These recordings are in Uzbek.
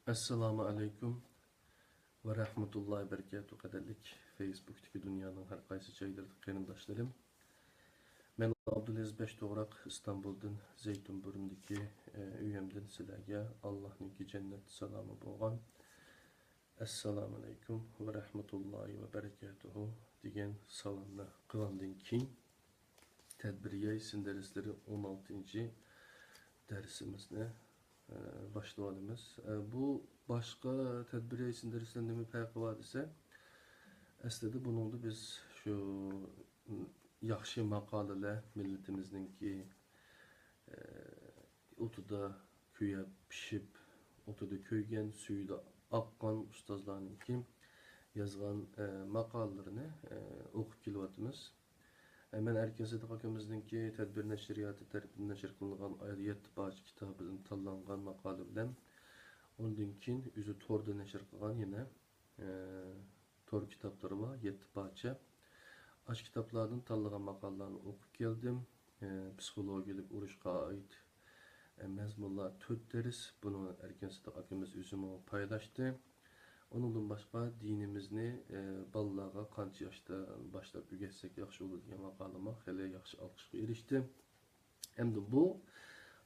Assalamu alaikum ve rahmetullahi ve berekatuhu kadarlik Facebook'taki dünyanın her kaysı çaylardık kıyındaşlarım. Ben Abdülaziz Beştoğrak İstanbul'dan Zeytinburnu'ndaki üyemden sizlerge Allah'ınki cennet selamı bolgan. Assalamu alaikum ve rahmetullahi ve berekatuhu degan salamni qılandan keyin tadbirga isin dersleri 16. dersimizni başlayalımız. Bu başka tedbir isin derslerinde mi farkı var ise aslında bunun da biz şu yaxşı makaleler milletimizdeki otuda köye pişip otuda köygen suyu da akkan ustazlarının kim yazgan makalelerini okup kelyapmiz. Hemen herkese de hakimizdeki tedbir neşriyatı tarafından neşr kılınan Ayet Baş kitabının tanlangan makale bilen ondan keyin yüzü torda neşr kılgan yine tor kitapları var 7 parça. Aş kitaplardan tanlagan makalelerini okup geldim. Psikolojik uruşqa ait mezmunlar 4 ders. Bunu herkese de hakimiz üzümü paylaştı. Onundan başka dinimizni balalarga qancha yaşta başlap ögetsek yaxşı olur degan maqalama hali yaxşı alqışqa erişdi. Endi bu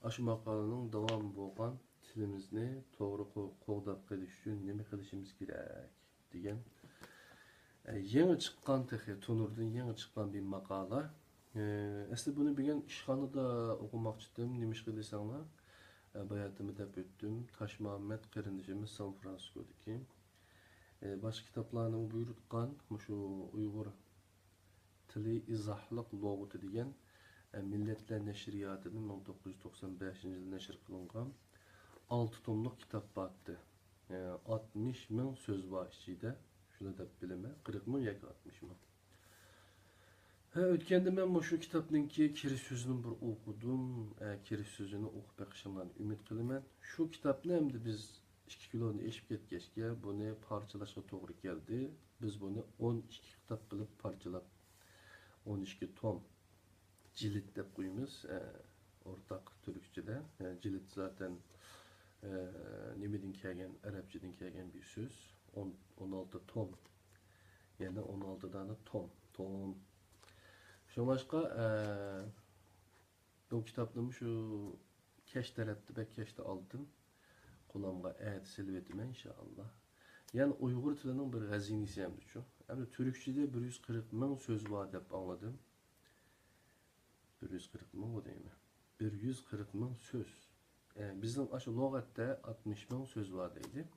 aşı maqalaning davomı bo'lgan tilimizni to'g'ri qo'g'dab qilish uchun nima qilishimiz kerak degan yangi chiqqan tunurdan yangi chiqqan bir maqala. Aslida buni bilgan ishxonada o'qimoqchi edim. Nima ish qilsanglar bayatimda deb o'tdim. Tosh Muhammad qarindishimiz San Fransisko'daki baş kitaplarının buyurtkan şu Uygur tili izahlık loğutu degan Milletler Neşriyatı'nın 1995 yılında neşr kılıngan 6 tomluk kitap battı. 60 bin söz var içinde. Şunu da bileme. 40 bin ya 60 bin. Ötkende ben şu kitabın ki kiriş sözünü bir okudum. Kiriş sözünü okup bakışımdan ümit kılımen. Şu kitap ne hem de biz 2 kilonu eşip ketkeşke bunu parçalaşa doğru geldi. Biz bunu 12 kitap kılıp parçalap 12 tom cilit dep koyumuz. Ortak Türkçe'de. Cilit zaten nemedin kelgen, Arapçadan kelgen bir söz. 16 tom. Yani 16 tane tom. Şu başka bu kitaplarımı şu keş tarafta ben keşte aldım. Kulağımda silvetime inşallah. Yani Uygur tilinin bir gazinesi hem de şu. Hem de Türkçe'de 140 bin söz var dep anladım. 140 bin o değil mi? 140 bin söz. Bizim aşı logatta 60 bin söz var deydi.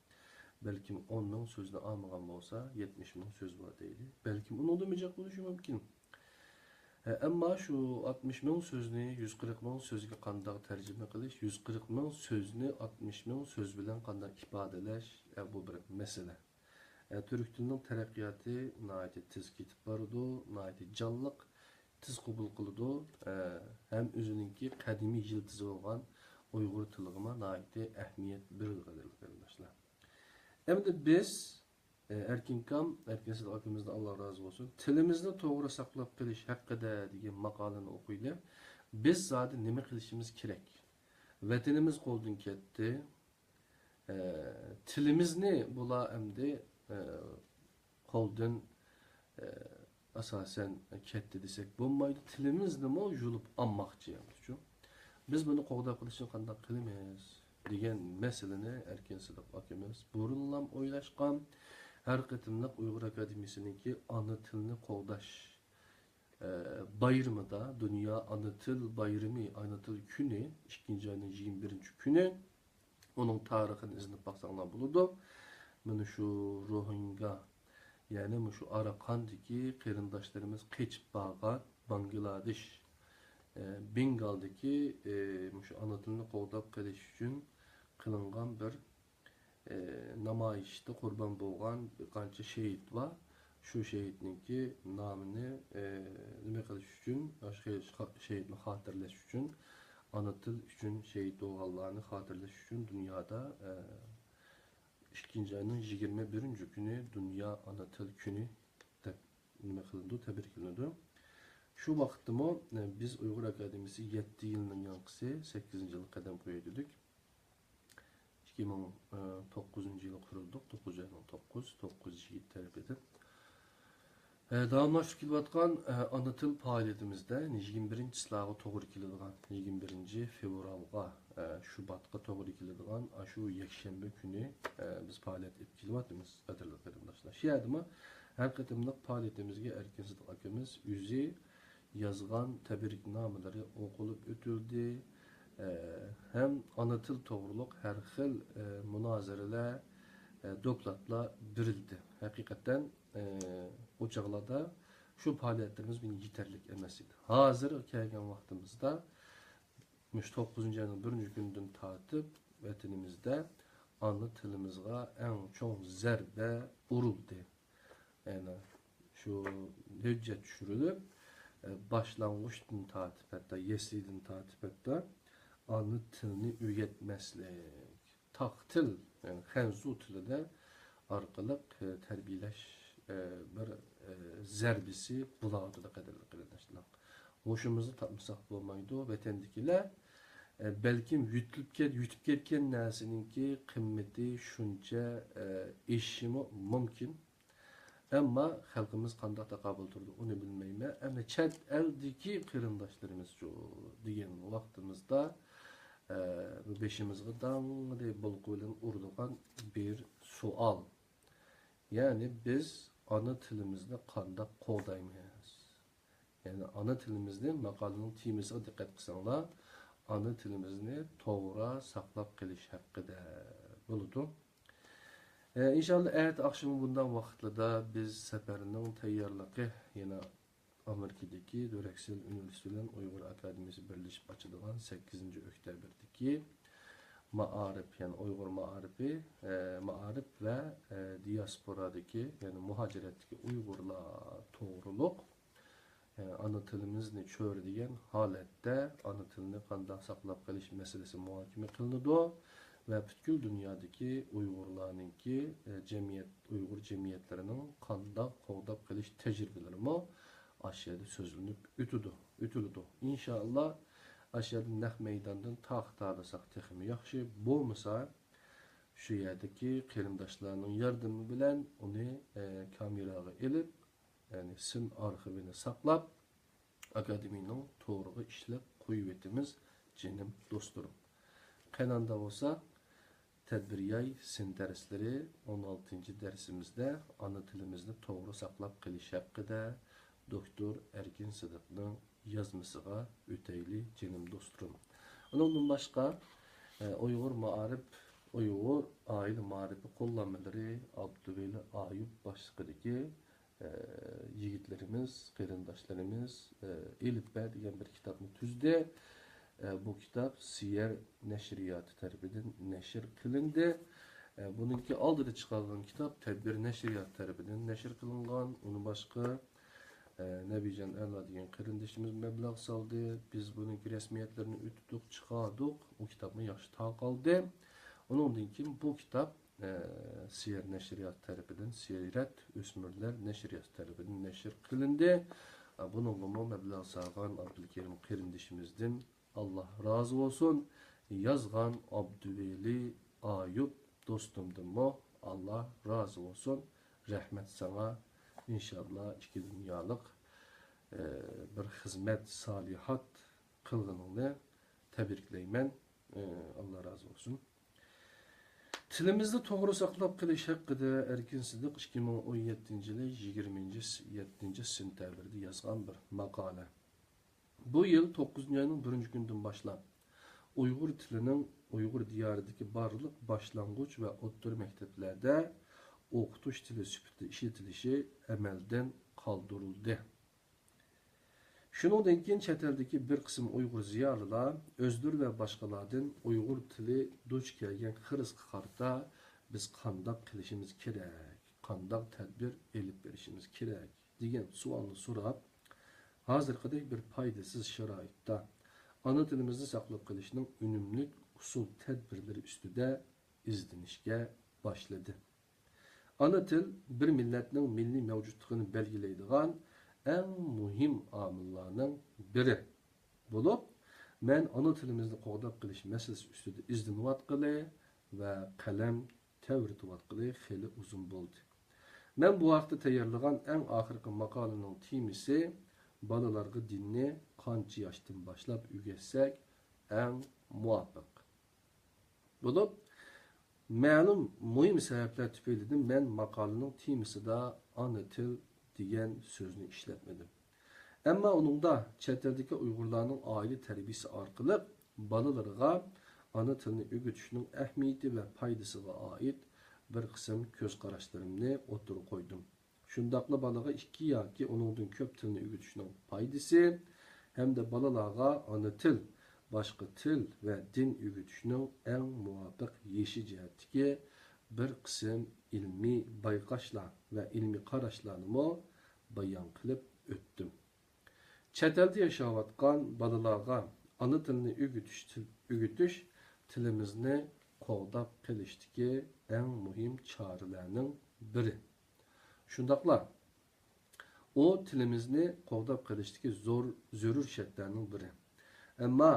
Belki 10 bin sözünü almagan olsa 70 bin söz var deydi. Belki onu olmayacak buluşu mümkün. Ama şu 60 bin sözünü 140 bin sözüge qandaq tercüme qilish, 140 bin sözünü 60 bin söz bilen qandaq ifadeleş bu bir mesele. Türk tilinin teraqqiyatı nayeti tiz ketip barıdı, nayeti canlıq tiz qabul qılıdı. Hem özününki qadimi yıldızı olgan Uygur tiliğime nayeti ehmiyet verildi arkadaşlar. Hem de biz erkinkam, herkese de akımızda Allah razı olsun. Tilimizni to'g'ri saqlab qilish haqida degan maqolani o'qiylik. Biz zaten nima qilishimiz kerak? Vatanimiz qo'ldan ketdi. Tilimizni bular endi qo'ldan asosan ketdi desek bo'lmaydi. Tilimizni mo yulib olmoqchimiz shu. Biz buni qo'g'dab qilishni qanday qilamiz degan masalani erkese de akımız burunlam o'ylashgan. Her qıtımlıq Uygur Akademisi'ninki ana tilini qoğdaş bayramı da Dünya Ana Til Bayrami, Ana Til Günü 2. ayının 21. günü onun tarixini izinip baksanlar buludu. Bunu şu Rohingya yani şu Arakan'daki qeyrindaşlarımız keçip bağan Bangladeş Bengal'daki şu ana tilini qoğdap qilish üçün qılıngan bir namayişte kurban bolgan bir qancha şehit var. Şu şehitninki namını nima qilish uchun, şehitni xotirlash uchun, ana til uchun şehit bo'lganlarni xotirlash uchun dunyoda 2. ayının 21. günü Dünya Ana Til Günü deb nima qilindi, tabriklanadi. Şu vaqtda biz Uygur Akademisi 7 yılının yankısı 8. yıl qadam qo'ydik. 2009 yılı kurulduk. 9 yigit tarafından. Davamlaşıp kelayotgan ana til faaliyetimizde 21 silahı to'g'ri keladigan 21 fevralga Şubatga to'g'ri keladigan shu yakshanba kuni biz faoliyat olib kelyapmiz, qadrli qarindoshlar. Shu yerda har qatimliq faoliyatimizga Erkin Sidiq akamiz o'zi yozgan tabriknomalari o'qilib o'tildi. Hem ana til to'g'riliq har xil munozaralar, dokladlar berildi. Hakikaten o çağlarda şu faaliyetlerimiz benim yeterlik emas edi. Hazır kelgan vaqtimizda 9. ayning 1. gündən tartib vatanimizda ana tilimizga en çok zarba urildi. Yani şu hüccet düşürülüp başlangıçtan tartib hatta yesliden tartib hatta ana tilini öğretmeslik, taktil yani Xanzu tilide arkalık terbiyeleş bir zerbisi buladı da kadarlı arkadaşlar. Hoşumuzu tatmasak olmaydı. Vatandakiler belki yutulup ketken narseninki kıymeti şunca eşimi mümkün. Ama halkımız qanday taqabul turdi onu bilmeyme. Ama chet eldeki qarindoshlarimiz şu degan vaqtimizda beşimizga dangday bulqu bilan urdigan bir sual. Yani biz ana tilimizde qanday qo'llaymiz? Yani ana tilimizde maqolaning temasiga diqqat qilsanglar, ana tilimizni to'g'ri saqlab qilish haqida bo'ladi. İnşallah ertesi akşam bundan vaqtlarda biz seferinin tayyorligi yana Amerikadagi Drexel Üniversitesi bilan Uyg'ur Akademiyasi birleşip açılgan 8. oktyabrdagi Ma'arif yani Uyg'ur Ma'arifi, Ma'arif ve diasporadaki yani muhaciretdeki Uyg'urlar to'g'riliq ana tilimizni cho'rdigan holatda ana tilni qanday saqlab qolish masalasi muhokama qilinadi ve bütün dünyadaki Uygurlarınki Uygur cemiyetlerinin qanday qo'llab qilish tecrübelerimi aşağıda sözlünüp ütülüdü. İnşallah aşağıda naq meydandan taqtadasak texmi yaxşı bo'lmasa şu yerdeki qarindoshlarning yardımı bilen onu kameraga elib yani sin arxivini saqlab akademiyning to'g'ri ishlab qo'yib etimiz jinim do'stlarim. Qananda olsa tedbiriyay sin dersleri 16. dersimizde ana tilimizni to'g'ri saqlab qilish haqida Doktor Erkin Sidiqning yazmasıga öteyli jinim do'stlarim. Ondan başka Uyg'ur Ma'arif, Uyg'ur aile ma'arifi qo'llanmalari Abduveli Ayub başlıqidagi yigitlerimiz, qarindoshlarimiz Elifba degan bir kitobni tuzdi. Bu kitap Siyer Neşriyatı tarafından neşr qilindi. Bununki aldıda çıkarılan kitap Tedbir Neşriyat tarafından neşr qilingan. Onu başka Nebican Erla degan qarindoshimiz mablag' soldi. Biz bununki resmiyetlerini ütüdük, çıkardık. O kitabını yaxşı taqaldı. Ondan keyin bu kitap Siyer Neşriyat tarafından Siret Ösmürler Neşriyat tarafından neşr qilindi. Bununla mablag' solgan Abdülkerim qarindishimizdan Allah razı olsun. Yazgan Abdüveli Ayub dostumdun mu? Allah razı olsun. Rahmet sana. İnşallah iki dünyalık bir hizmet, salihat kılgınını tebrikleymen. Allah razı olsun. Tilimizde to'g'ri saqlab qilish haqida Erkin Sidiq 2017 yılı 27 sentabrda yazgan bir makale. Bu yıl 9. ayının 1. gündən başlap Uyghur tilinin Uyghur diyarındaki barlıq başlangıç ve o'rta mekteplerde o'qitish tili sifatida ishlatilişi amaldan qoldirildi. Shuningdan keyin chet eldagi bir qism Uyg'ur ziyolilar o'zdir va boshqalardan Uyg'ur tili duch kelgan xirisga qarata biz qanday qilishimiz kerak, qanday tadbir elib berishimiz kerak degan savolni so'rab, hozirgidek bir foydasiz sharoitda ana tilimizni saqlab qolishning unumli usul tadbirlari ustida izlanishga boshladi. Ana til bir millatning milliy mavjudligini belgilaydigan en muhim amillarning biri bo'lib, men ana tilimizni qo'g'dab qilish masalasi ustida izlanayotgani ve kalem tevritvatqılı xeli uzun boldu. Men bu vaqtda tayyorlagan eng oxirgi maqolaning temisi balalarga dinni qancha yoshdan boshlab o'rgatsak eng muvofiq. Bo'lib, ma'lum muhim sabablar tufaylidan men maqolaning temisida ana til degan so'zni ishlatmadim. Ammo uningda chet eldagi Uyg'urlarning oila tarbiyasi orqali balalarga ana tilni o'rgatishning ahamiyati va foydasiga oid bir qism ko'z qarashlarimni o'tirib qo'ydim. Shundaqla balaga 2 yoki uningdan ko'p tilni o'rgatishning foydasi hamda balalarga ana til, boshqa til va din o'rgatishning eng muvofiq yeshi jihatdagi bir qism ilmiy bayqashlar va ilmiy qarashlarni bayon qilib o'tdim. Chet elda yashayotgan balalarga ana tilni o'rgatish tilimizni qo'g'dab qilishdagi eng muhim choralarning biri. Shundaqla o tilimizni qo'g'dab qilishdagi zarur shartlarning biri. Ammo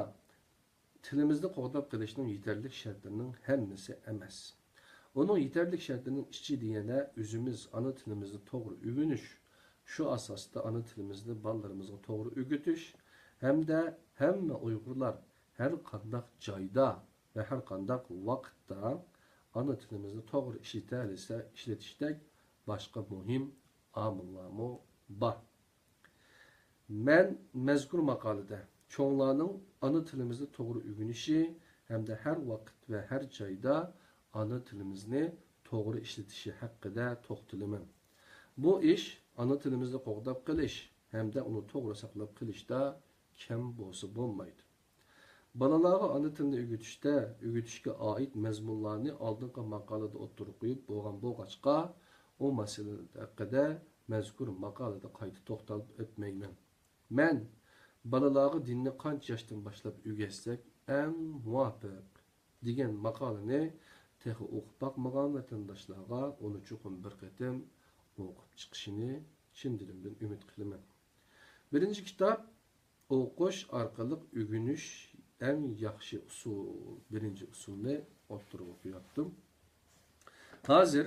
tilimizni qo'g'dab qilishning yetarli shartlarining hammasi emas. Onun yetarli shartlarining ichida yana o'zimiz ana tilimizni to'g'ri o'rganish, shu asosda ana tilimizni balalarimizga to'g'ri o'rgatish hamda hamma Uyg'urlar har qanday joyda ve her qanday vaqtda ana tilimizni to'g'ri ishlatishdek boshqa muhim omillarmi bor. Men mazkur maqolada cho'nglarning ana tilimizni to'g'ri o'rganishi hamda har vaqt va har joyda ana tilimizni to'g'ri ishlatishi haqida to'xtalaman. Bu ish ana tilimizni qo'g'dab qilish hamda uni to'g'ri saqlab qilishda kam bo'lsa bo'lmaydi. Balalarga ana tilni o'rgatishga oid mazmunlarni oldingi maqolada o'tirib qo'yib bo'lg'achqa o masala haqida mazkur maqolada qayta to'xtalib o'tmayman. Men balalarga dinni qancha yoshdan boshlab o'rgatsak eng muvofiq degan maqolani texi o'qib boqmagan vatandoshlarga uni chuqur bir qatim o'qib chiqishini chin dilimdan umid qilaman. Birinchi kitob o'qish orqali o'rganish eng yaxshi usul. Birinchi usulni o'ttirib o'qiyaptim. Hozir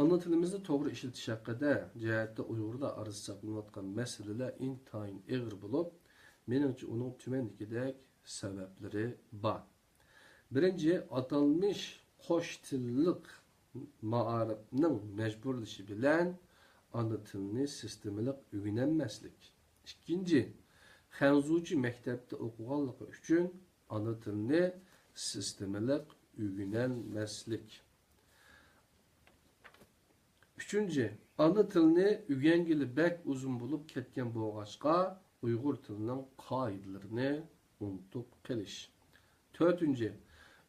ana tilimizni to'g'ri ishlatish haqida jihatda Uyg'urlar orasida saqlanayotgan masalalar intayin og'ir bo'lib, menimcha uning tumandagidek sabablari bor. Birinchi, atalmış qo'sh tillik ma'arifning majburlashi bilan ana tilni sistemalik o'rganmaslik. Ikkinchi, xanzuchi maktabda o'qiganligi uchun ana tilni sistemalik o'rganmaslik. Üçüncü, ana tilni o'rgangili bek uzun bo'lib ketgan bo'lg'achqa Uyg'ur tilining qoidalarini unutib qilish. To'rtinchi,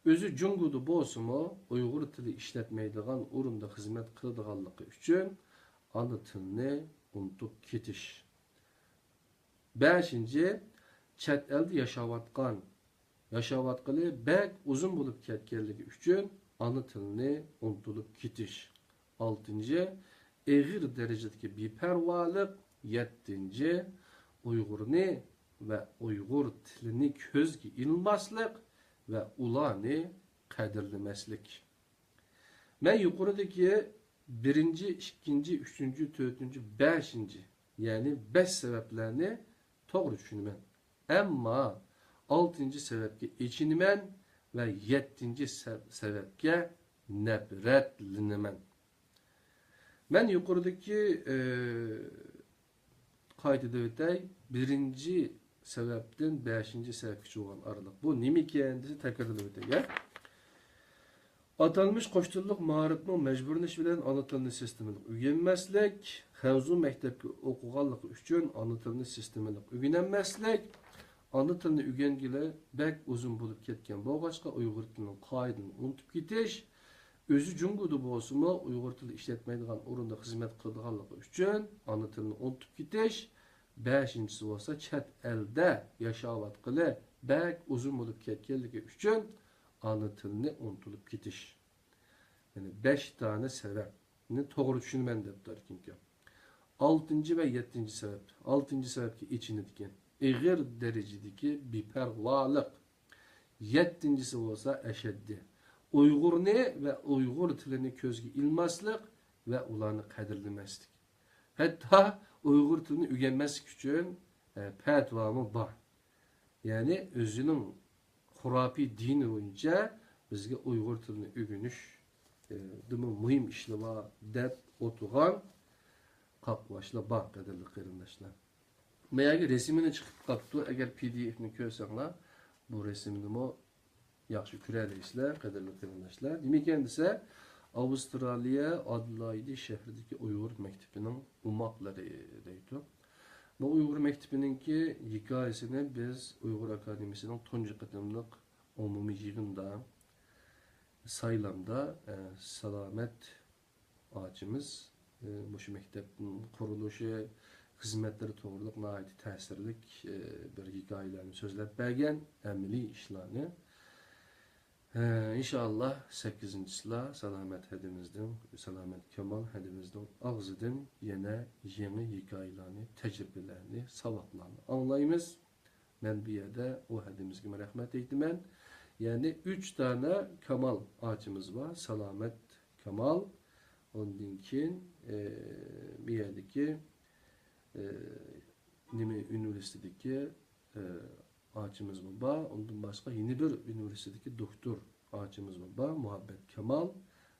o'zi Junguda bo'lsa-mu Uyg'ur tili ishlatmaydigan o'rinda xizmat qiladiganligi uchun ana tilni unutib ketish. Beshinchi, chet elda yashayotgani bek uzun bo'lib ketganligi uchun ana tilni unutilib ketish. 6. Ağır derecedeki beparvolik. 7. Uyg'urni ve Uyg'ur tilini ko'zga ilmaslik ve ularni qadrlamaslik. Men yuqoridagi 1, 2, 3, 4, 5. yani 5 sebeplerini to'g'ri tushunaman. Ammo 6. sebepga echinaman ve 7. sebepga nafratlanaman. Ben yukarıdaki kaydede ötey 1. sebepten 5. sebepçi olan aralık. Bu nimi kendisi tekrarda ötey. Atalmış koştulluk mağarıpның mecburniş bilen ana tilini sistemlik öğrenmeslik, xanzu mektepki okuğanlık üçün ana tilini sistemlik öğrenmeslik, ana tilini öğrengile bek uzun bulup ketken boğaçqa Uyghur tilinin kaydını unutup ketiş, özü Junguda bo'lsa-mu Uyg'ur tili ishlatmaydigan o'rinda xizmat qiladiganligi uchun ana tilini unutib ketish. 5-si bo'lsa chet elda yashayotgani bek uzun bo'lib ketganligi uchun ana tilini unutilib ketish. Yani 5 tane sebepni to'g'ri tushunaman debdi ekan. 6 ve 7 sebep. 6 sebepki içindikken ağır derecedeki beparvolik. 7'si bo'lsa ashaddi. Uyg'urni va Uyg'ur tilini ko'zga ilmaslik va ularni qadrlamaslik. Hatto Uyg'ur tilini o'rganmaslik uchun fatvomi bor. Ya'ni o'zining xurafiy dini bo'yicha bizga Uyg'ur tilini o'rganish muhim ishlar bor deb o'tirgan qaqvashlar bor, qadrli qarindoshlar. Bu yerga resimini chiqib qolibdi. Agar PDF'ni ko'rsanglar, bu resimni yaxshi ko'rasizlar, qadrli qarindoshlar. Nima ekan desa, Avstraliya Adelaide shahridagi Uyg'ur maktabining umoqlari deydi. Bu Uyg'ur maktabininki hikoyasini biz Uyg'ur akademiyasining tunji qatimliq umumiy yig'inda saylamda Salomat ochimiz bu maktabning qurilishi, xizmatlari to'g'riliq nihoyat ta'sirli bir hikoyalarni so'zlab bergan, amaliy ishlarni inshaalloh 8-sila Salomat hadimizdan, Salomat Kamol hadimizdan og'zidan yana yangi hikoyalarni, tajribalarni, saboqlarni anglaymiz. Men bu yerda o hadimizga rahmat aytaman. Yani 3 tane Kamal ağacımız var. Salomat Kamal. Ondan keyin bir yerdeki üniversitedeki ağacımız var. Ondan başka yeni bir üniversitedeki doktor ağacımız var. Muhabbet Kamal,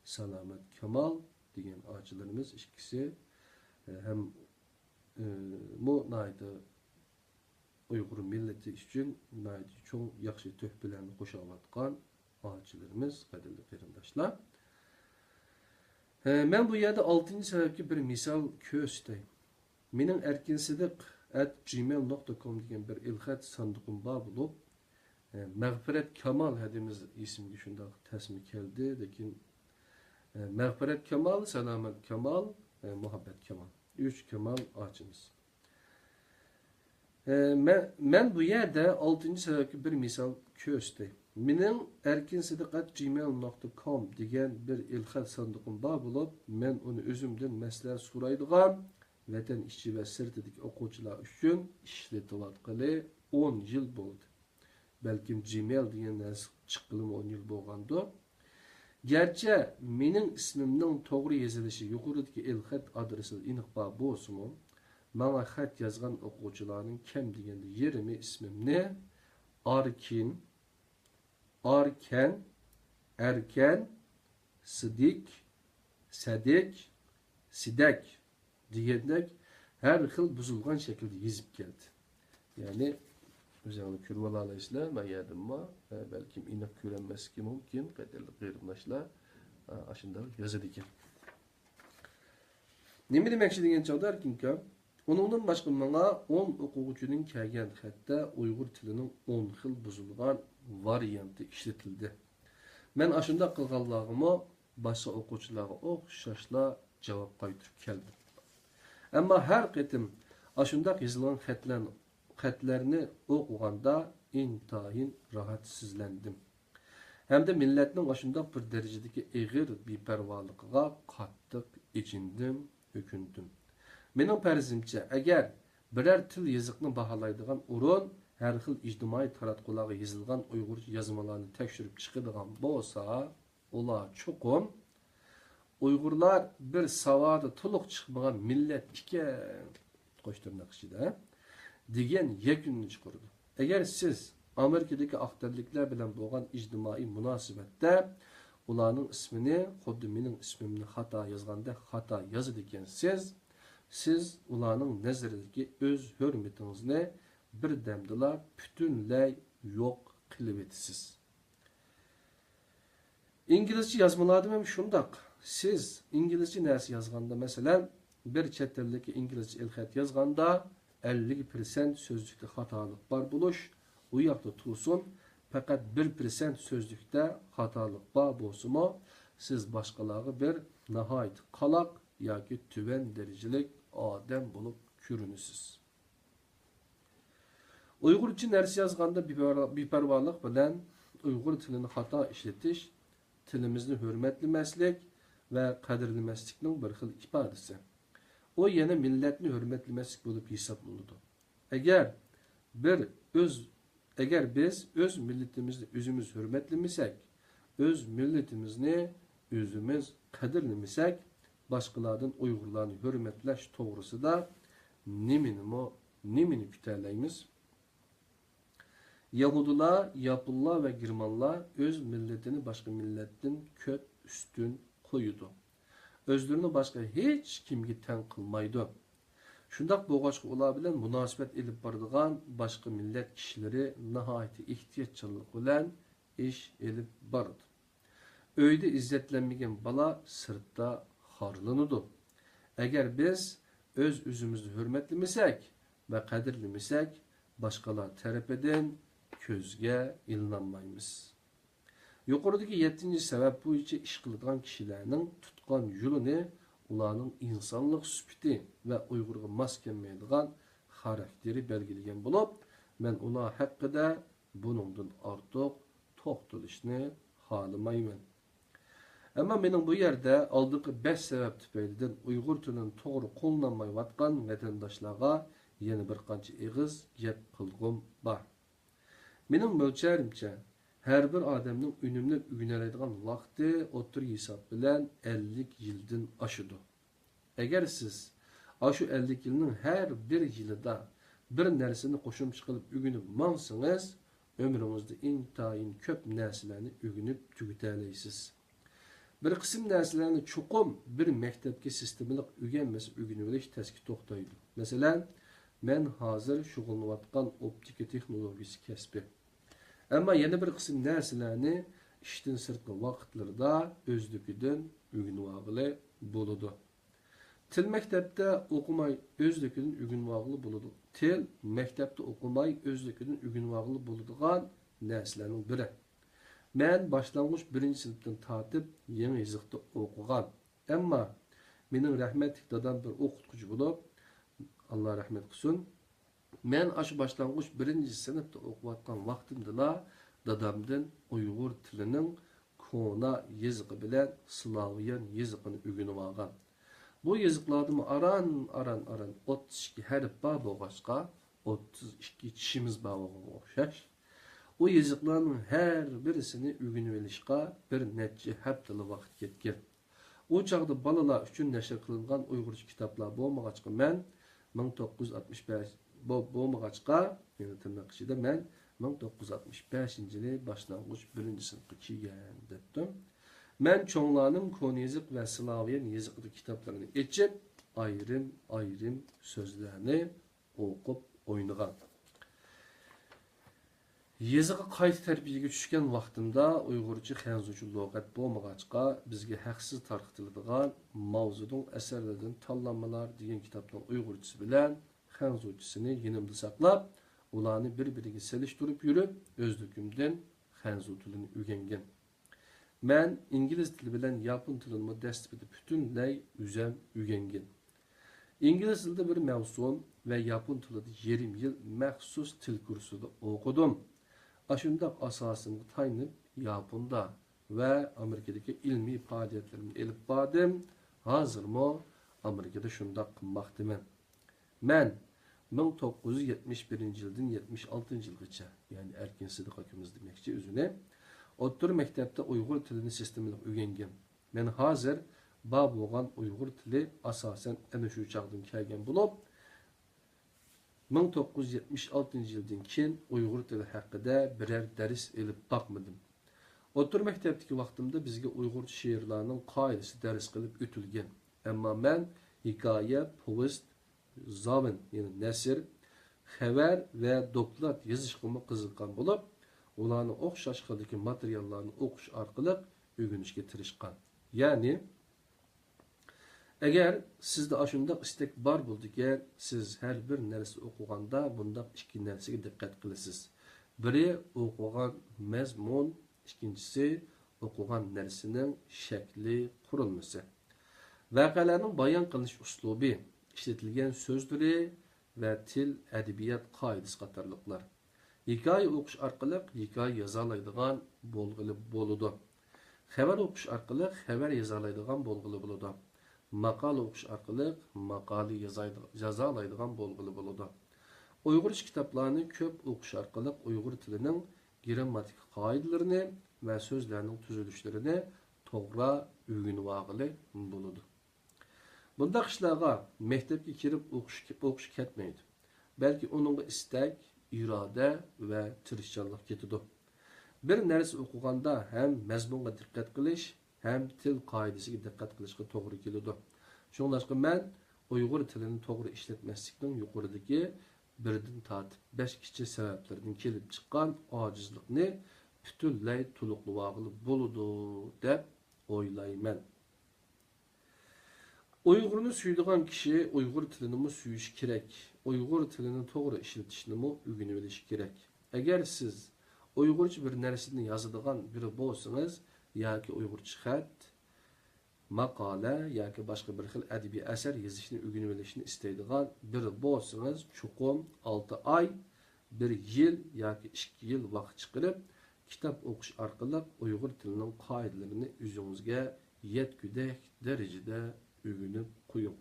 Salomat Kamal degan ağacılarımız ikisi hem muayda Uyghur milleti için çok yaxshi töhbelerini qo'shayotgan ağacılarımız, qadrli qarindoshlar. Men bu yerda 6-cı sababga bir misal ko'rsatay. Mening erkinsidiq@gmail.com degan bir ilxat sanduqim bor bo'lib, Mag'firat Kamal hadimiz ismiga shunday tasmi keldi, lekin Mag'firat Kamal, Salomat Kamal, Muhabbet Kamal. 3 Kamal ağacımız. Men bu yerda 6-cı sababga bir misal ko'rsatay. Mening erkinsidiq@gmail.com degan bir ilxat sanduqim bor bo'lib, men uni o'zimdan maslahat so'raydigan vatan ichi va sirtidagi o'quvchilar uchun ishlatayotgani 10 yil bo'ldi. Balkim Gmail degan narsa chiqqili 10 yil bo'lgandi. Gerçi mening ismimning to'g'ri yozilishi yuqoridagi ilxat adresi aniq bor bo'lsa-mu, bana xat yazgan o'quvchilarning kam deganda yerimi ismimni Arken, Erken, Sidik, Sadik, Sidek degandek her xil buzilgan şekilde yezib keldi. Yani o'zingni ko'rib olasizlar, men yerdimmi, balkim aniq ko'rinmasligi mumkin, qadrli qarindoshlar, ashunday yozadi ekan. Nima demoqchi degan chog'da Onundan başqa menga 10 o'quvchining kelgan xatda Uyg'ur tilining 10 xil buzilgan varianti ishlatildi. Men ashunda qilganligimni boshqa o'quvchilarga o'xshashla javob qaytarib keldim. Ammo har qatim ashunda yozilgan xatlarni o'qiganda intayin rohatsizlandim. Hamda millatning ashunda bir darajadagi eg'ir beparvoligiga qattiq ichindim, o'kindim. Mening farzimcha, agar biror til yoziqni baholaydigan o'rin har xil ijtimoiy taratqularga yozilgan Uyg'urcha yozmalarni tekshirib chiqadigan bo'lsa, ular cho'qim Uyg'urlar bir savodi to'liq chiqmagan millat ekan, qo'shtirnoq ichida degan yakunni chiqardi. Agar siz Amerikadagi aqtarliklar bilan bo'lgan ijtimoiy munosabatda ularning ismini xuddi mening ismimni xato yozganda xato yozadi ekansiz, siz ularning nazaridagi o'z hurmatingizni bir damdala butunlay yo'q qilib etasiz. İngilizce yozmalarda ham shundoq. Siz İngilizce narsa yozganda, masalan, bir chet tildagi inglizcha ilxat yozganda 50% so'zlikda xatolik bor bo'lish, u yoqda tursin, faqat 1% so'zlikda xatolik bor bo'lsa-mo, siz boshqalarga bir nihoyat qaloq yoki tuvan darajalik odam bo'lib ko'rinasiz. Uyg'urcha narsa yozganda beparvolik bilan Uyg'ur tilini xato ishlatish tilimizni hurmatlamaslik va qadrlamaslikning bir xil ifodasi. O yana millatni hurmatlamaslik bo'lib hisoblanadi. Agar biz o'z millatimizni o'zimiz hurmatlamasak, öz milletimizni özümüz qadirlamasak, başqalardan Uyg'urlarni hurmatlash to'g'risida nimani kutalaymiz? Yahudilar, Yaponlar ve Germanlar öz milletini başka milletten köp üstün koyudu. Özlerini başka hiç kimge ten kılmaydı. Şundaq boğaçqı ular bilen münasibet elip bardıgan başka millet kişileri nihayeti ihtiyatçılık bilen iş elip bardı. Öyde izzetlenmegen bala sırtta harlanıdı. Eğer biz öz üzümüzü hürmetlemisek ve kadirlemisek, başkalar tarafından közge ilinanmaymiz. Yukarıdaki 7. sebep boyunca iş kılıdan kişilerinin tutkan yolunu ularning insonlik sufiti va Uyg'urga mos kelmaydigan xarakteri belgilagan bo'lib, men ular haqida buningdan ortiq to'xtalishni xohlamayman. Ammo mening bu yerda oldingi 5 sabab tufaylidan Uyg'ur tilining to'g'ri qo'llanmayotgan vatandoshlarga yana bir qancha eg'iz gap qilg'um bor. Mening mo'lcharimcha her bir adamning unumli o'rganadigan vaqti o'tir hisob bilan 50 yildan oshadi. Agar siz shu 50 yilning har bir yilida bir narsani qo'shimcha qilib o'rganib mangsangiz, ömrünüzde intayin köp narsalarni o'rganib tugutalaysiz. Bir qism narsalarni chuqum bir maktabga sistemalik o'rganmasa o'rganib olish tasga to'xtaydi. Masalan, men hozir shug'ullanayotgan optika texnologiyasi kasbi. Ama yana bir qism narsalarni ishdan sirtqi vaqtlarda o'zligidan o'rganib bo'ladi. Til maktabda o'qimay o'zligidan o'rganib bo'ladi. Til maktabda o'qimay o'zligidan o'rganib bo'ladigan narsalarning biri. Men boshlang'ich 1-sinfdan tortib yangi yezikda o'qigan. Ammo mening rahmatli dadam bir o'qituvchi bo'lib, Alloh rahmat qilsin. Men aşı başlangıç 1-sinfda o'qiyotgan vaqtimda dadamdan Uyg'ur tilining kona yeziqi bilan Slaviyan yeziqini o'rganib olgan. Bu yeziqlarda aran 32 harf bor bo'lg'achqa 32 tishimiz bor o'xshash. O yeziqlarning har birisini o'rganib olishga bir necha haftalik vaqt ketgan. O chaqda balalar uchun nashr qilingan Uyg'urcha kitoblar bo'lmag'achqa men 1965 bo'lmag'achqa, yana tırnak ichida men 1965-yili boshlang'ich 1-sinfga kelgan debdim. Men cho'nglarning kona yeziq va Slaviyan yeziqidagi kitoblarini ochib, ayrim so'zlarni o'qib o'ynagan. Yeziqqa qayta tarbiyaga tushgan vaqtimda Uyg'urcha xanzucha lug'at bo'lmag'achqa bizga haqsiz tarqitiladigan mavzuning asarlaridan tanlanmalar degan kitobning Uyg'urchasi bilan xanzuchisini yenimda saqlab, ularni bir-biriga selishtirib yurib, o'zligimdan xanzu tilini o'rgangan. Men ingliz tili bilan yapon tilini dastlabida butunlay o'rgangan. Ingliz tilida bir mavsum va yapon tilida yarim yil maxsus til kursida o'qidim. Ashundaq asosimga tayanib, Yaponda va Amerikadagi ilmiy faoliyatlarimni elib bordim. Hozirmi Amerikada shundaq qilmoqdaman. Men 1971-yildan 76-yilgacha, ya'ni erkin sidiq akimiz demakchi o'zini, o'rta maktabda Uyg'ur tilini sistemalik o'rgangan. Men hozir bor bo'lgan Uyg'ur tili asosan ana shu chaqdan kelgan bo'lib, 1976-yildan keyin Uyg'ur tili haqida biror dars elib boqmadim. O'rta maktabdagi vaqtimda bizga Uyg'ur she'rlarining qoidasi dars qilib o'tilgan. Ammo men hikoya, povest, zavin, yani nasr, xabar ve doklad yazışqıma qiziqqan bo'lib, ularni o'xshash xildagi materiallarni o'qish orqali o'rganishga tirishgan. Ya'ni agar sizda ashundaq istak bor bo'ldigan, siz har bir narsa o'qiganda bundaq ikki narsaga diqqat qilasiz. Biri o'qigan mazmun, ikkinchisi o'qigan narsaning shakli, qurilmasi. Voqealarning bayon qilish uslubi, işletilgen sözleri ve til, edebiyat qoidasi qatorliqlar. Hikoya o'qish orqali hikoya yozalaydigan bo'lg'ili bo'ladi. Xabar o'qish orqali xabar yozalaydigan bo'lg'ili bo'ladi. Maqola o'qish orqali maqola yozalaydigan bo'lg'ili bo'ladi. Uyg'urcha kitoblarni ko'p o'qish orqali Uyg'ur tilining grammatik qoidalarini ve sözlerinin tüzülüşlerini toğra öğünüp ağılı buludu. Bundaq işlarga mektepke kirip okuş ketmeydi. Belki onunla istek, irade ve tirişçanlık ketidi. Bir narsa o'qiganda hem mazmunga diqqat qilish, hem til qoidasiga diqqat qilishga to'g'ri keladi. Shuningdek, men Uyg'ur tilini to'g'ri ishlatmaslikning yuqoridagi birdan tortib 5 kichik sabablardan kelib chiqqan ojizlikni butunlay to'liqlab bo'ladi deb o'ylayman. Uyg'urni suydigan kishi Uyg'ur tilini suyishi kerak. Uyg'ur tilini to'g'ri ishlatishni o'rganib olish kerak. Agar siz Uyg'urcha bir narsani yozadigan biri bo'lsangiz, yoki Uyg'urcha xat, maqola yoki boshqa bir xil adabiy asar yozishni o'rganib olishni istaydigan biri bo'lsangiz, chuqur 6 oy, 1 yil yoki 2 yil vaqt chiqarib, kitob o'qish orqali Uyg'ur tilining qoidalarini o'zingizga yetgudak darajada o'rganib qo'ying.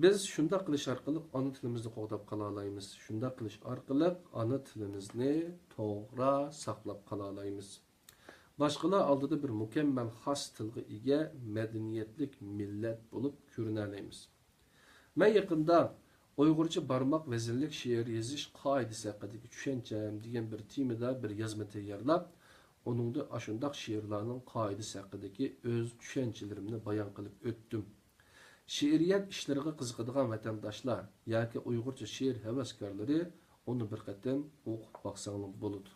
Biz shunda qilish orqali ona tilimizni qo'g'dab qola olamiz. Shunda qilish orqali ona tilimizni to'g'ri saqlab qola olamiz. Boshqalar oldida bir mukammal xos tilga ega madaniyatlik millat bo'lib ko'rina olamiz. Men yaqinda Uyg'urcha barmoq vazinlik she'r yozish qoidasi haqidagi tushuncham degan bir temada bir yozma tayyorlab, uningda ashundaq she'rlarning qoidasi haqidagi o'z tushunchalarimni bayon qilib o'tdim. She'riyat ishlariga qiziqadigan vatandoshlar yoki Uyg'urcha she'r havaskorlari uni bir qatam o'qib boqsangiz bo'ladi.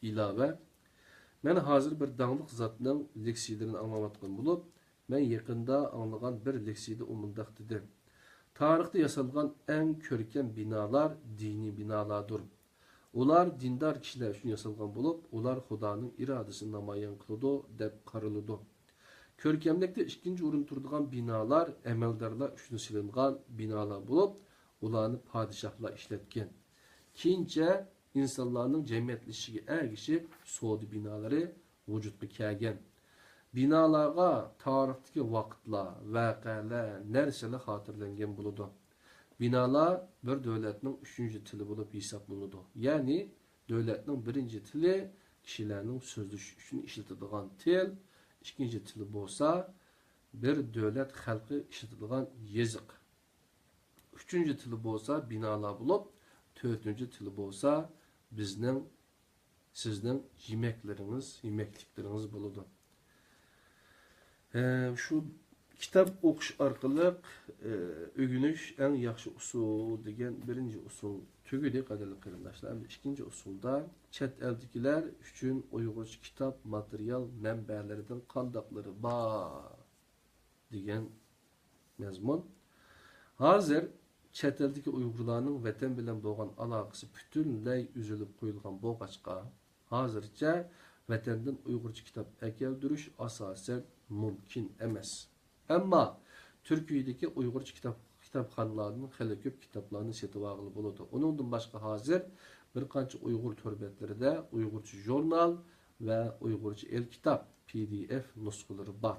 Ilova, men hozir bir dangliq zotning leksiyalarini anglayotgan bo'lib, men yaqinda anglagan bir leksiyada umundaq dedi. Tarixda yasalgan eng ko'rkam binolar diniy binolardir. Ular dindar kishilar uchun yasalgan bo'lib, ular Xudoning irodasini namoyon qiladi deb qaraladi. Ko'rkamlikda ikkinchi o'rin turadigan binolar amaldorlar uchun silingan binolar bo'lib, ularni podshohlar ishlatgan. Keyincha insonlarning jamiyatlashishiga ergishib, savdo binolari vujudga kelgan. Binolarga tarixdagi vaqtlar, voqealar, narsalar xotirlangan bo'ladi. Binolar bir davlatning 3-chi tili bo'lib hisoblanadi. Ya'ni davlatning 1-chi tili kishilarning so'zlash uchun ishlatiladigan til, 2-chi tili bo'lsa bir davlat xalqi ishlatadigan yoziq. 3-chi tili bo'lsa binolar bo'lib, 4-chi tili bo'lsa bizning sizning yemekliklarimiz bo'ladi. Şu kitap o'qish orqali o'rganish eng yaxshi usul degan birinchi usul tugadi qadrli qarindoshlar. Endi ikkinchi usulda chet eldagilar uchun Uyg'urcha kitob material manbalaridan qandoqlari bor degan mazmun. Hozir chet eldagi Uyg'urlarning vatan bilan bo'lgan aloqasi butunlay uzilib qo'yilgan bo'lg'achqa, hozircha vatandan Uyg'urcha kitob keltirish asosan mumkin emas. Ammo Turkiyadagi Uyg'urcha kitobxonalarning xili ko'p kitoblarni sotib olg'ili bo'ladi. Uningdan boshqa hozir bir qancha Uyg'ur torbetlarida Uyg'urcha jurnal va Uyg'urcha el-kitob PDF nusxalari bor.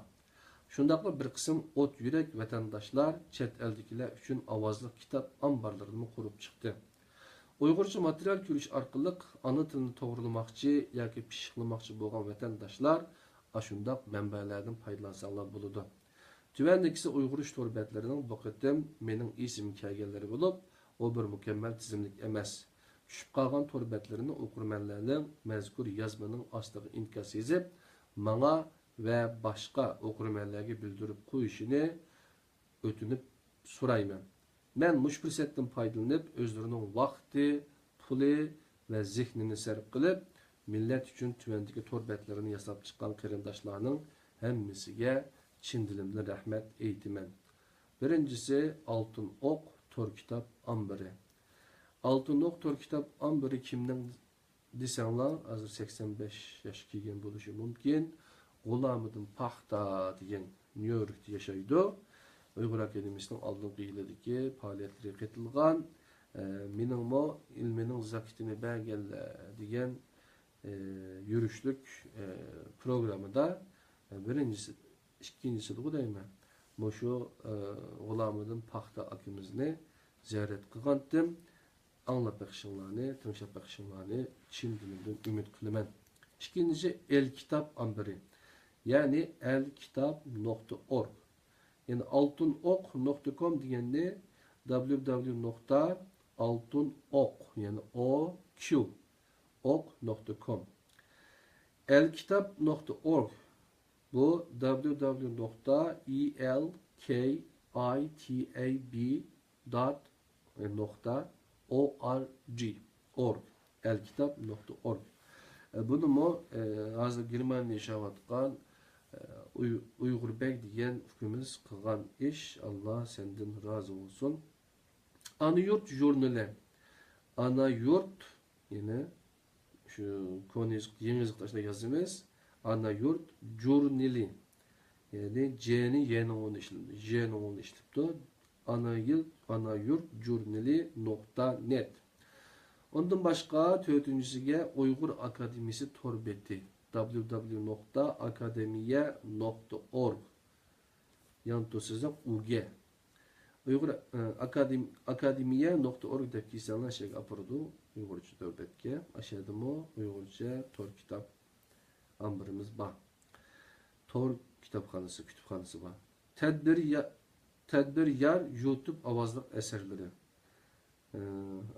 Shundaqla bir qism o't yurak vatandoshlar chet eldagilar uchun ovozli kitob omborlarini qurib chiqdi. Uyg'urcha material ko'rish orqali ona tilini to'g'rilamoqchi yoki pishiqlamoqchi bo'lgan vatandoshlar ashundaq manbalardan foydalansalar bo'ladi. Tuvandagisi Uyg'urish torbatlarining bu qatim mening esim kelganlari bo'lib, u bir mukammal tizimlik emas. Tushib qolgan torbatlarini o'qirmanlarning mazkur yozmaning ostiga inkos yozib, menga va boshqa o'qirmanlarga bildirib qo'yishini o'tinib so'rayman. Men mush fursatdan foydalanib, o'zlarining vaqti, puli va zehnini sarf qilib, millat uchun tuvandagi torbatlarini yasab chiqqan qarindoshlarning hammasiga chin dilimdan rahmat aytaman. Birinchisi Oltin o'q tor kitob ombiri. Oltin o'q tor kitob ombiri kimning desanglar, hozir 85 yoshga kelgan bo'lishi mumkin. G'ulomidin Paxta degan Nyu-Yorkda yashaydi. Uyg'ur akademiyasining oldingi yilidagi faoliyatlariga qatilgan, meningmo ilmining zakitini berganlar degan yurishlik programida birinchisi, ikkinchisi deyman. Shu G'ulomidin Paxta akamizni ziyorat qilgandim. Anglab baxshinglarni, tinglab baxshinglarni chin dilimdan umid qilaman. İkincisi El-Kitap Ambiri. Yani elkitap.org. Yani altınok.com degende www.altınok yani ok.com. Elkitap.org bu www.elkitab.org elkitap.org. Bunu mu hazır Germaniya yaşavatkan Uygur Bek diyen hükümümüz kılgan iş. Allah senden razı olsun. Ana yurt jurnali. Ana yurt yine şu konuyu yengizlik taşına yazımız. Ana yurt jurnali. Yani C'ni Y'nin onu işlendi. J'nin onu işlendi. Ana yurt jurnali.net. Ondan başka dördüncüsüge Uygur Akademisi torbeti www.akademiye.org yanto size UG Uygur Akademiye.org deb kiysanlar şey apardu Uygurca torbetke aşağıda mı Uygurca tor kitap ambırımız var. Tor kitapxanası, kütüphanası var. Tedbir yar YouTube avazlık eserleri.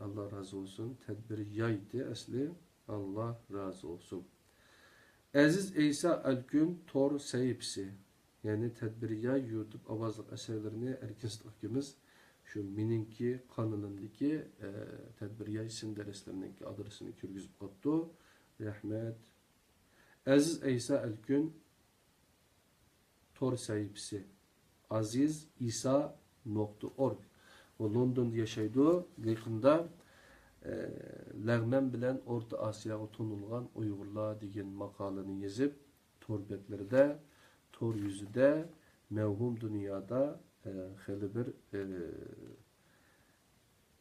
Allah razı olsun. Tedbir yaydı asli. Allah razı olsun. Aziz İsa Algün Tor sahipsi. Yani tedbir yay YouTube avazlık eserlerini erkin sıkıntımız şu mininki kanalımdaki tedbir yay isim derslerindeki adresini kürgüzüp kattı. Rahmet. Aziz İsa Algün Tor sahipsi. azizisa.org O London'da yaşaydı. Yakında Lağmen bilen Orta Asya'ya tonulgan Uygurlar degan makalını yazıp torbetlerinde, tor yüzüde, mevhum dünyada hali bir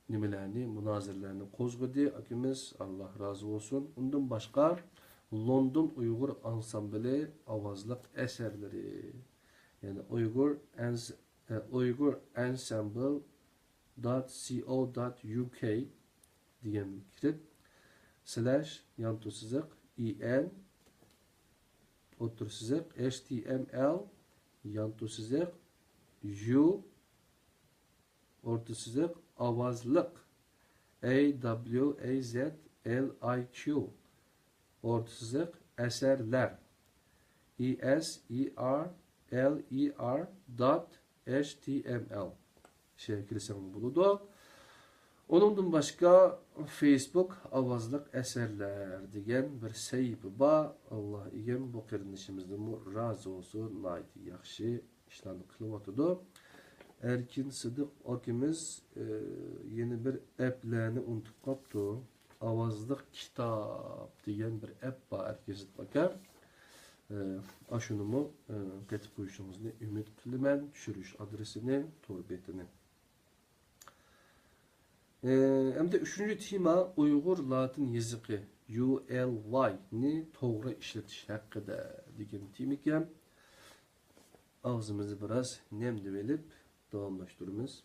nimelerini, münazirlerini kozgudi. Akimiz Allah razı olsun. Ondan başka London Uygur Ansambili avazlık eserleri. Yani Uygur Ensemble.co.uk diyen kirip / sızık en sızık html sızık u sızık avazlık awazliq sızık eserler eserler.html şekilde buludu. Onundan başka Facebook avazlık eserler diyen bir sayfı var. Allah igen bu kardeşimizden razı olsun. Naiti yaxşı işlerini kılıvatıdı. Erkin Sıdık akimiz yeni bir app'lerini unutup kaptı. Avazlık kitap diyen bir app var. Herkes bakar. Aşunumu getip koyuşumuzni ümit kılımen düşürüş adresini, torbetini. Hem de üçüncü tema Uygur Latin yazıqı ULY-ni toğru işletiş hakkında degan tema. Ağzımızı biraz nemli verip davamlaştırırız.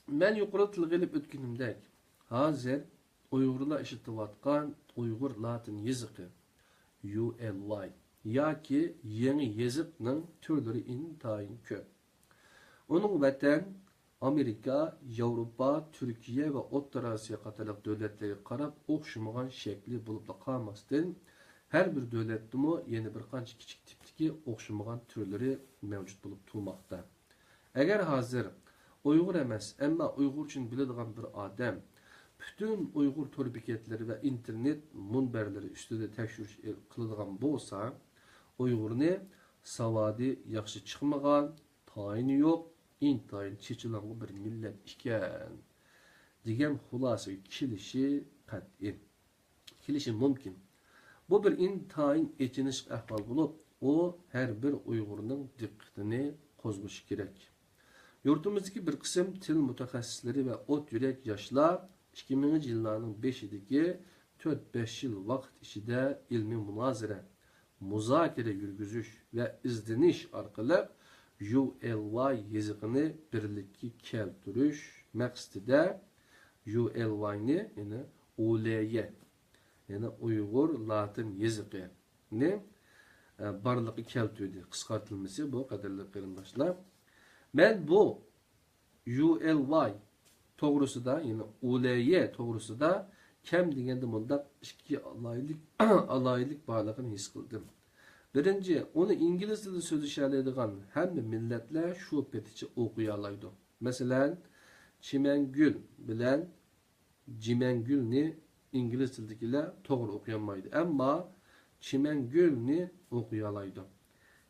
Ben yukarı tılgılıp ötkünümdek hazır Uygurlar işitivatkan Uygur Latin yazıqı ULY yoki yeni yazıqның türleri intayin köp. Onun vatan Amerika, Avrupa, Türkiye ve Orta Asya qatarlıq dövlətlərə qarab oxşamagan şekli bulup da qalmasdan her bir dövlətdə yeni bir qancha kiçik tipdeki oxşamagan türleri mevcut bulup turmaqda. Eğer hazır Uygur emas, ama Uygur için biladigan bir adam bütün Uygur torbeketleri ve internet munberleri üstüde tekşürüş kıladigan bolsa, Uygurni savadi yaxşı çıkmagan, tayini yok, intayin çeçilan bir millet iken degan xulasa kilişi mümkün. Bu bir intayin etiniş ahval bulup, o her bir Uygur'un dikkatini kozguş gerek. Yurtumuzdaki bir kısım til mutaxassisleri ve ot yürek yaşlar 2000 yıllarının 5'ideki 4-5 yıl vakt içinde ilmi münazire, muzakere yürgüzüş ve izdiniş arkalık ULY yazıqını birlikki keltürüş məqsədində ULY-ni, yəni ULY. Yani Uyghur Latin yazıqı. Ne? Barlıqı keltiydi. Qısqartılması bu qadarlı qarindoshlar. Men bu ULY to'g'risida, ya'ni ULY to'g'risida kam deganda bundaq ikki alaylik borligini his qildim. Birinchi, uni ingliz tilida so'zlashadigan hamma millatlar shu peticha o'qiy oladi. Masalan, Chimengul bilan Jimengulni ingliz tilidagilar to'g'ri o'qiy olmaydi. Ammo Chimengulni o'qiy oladi.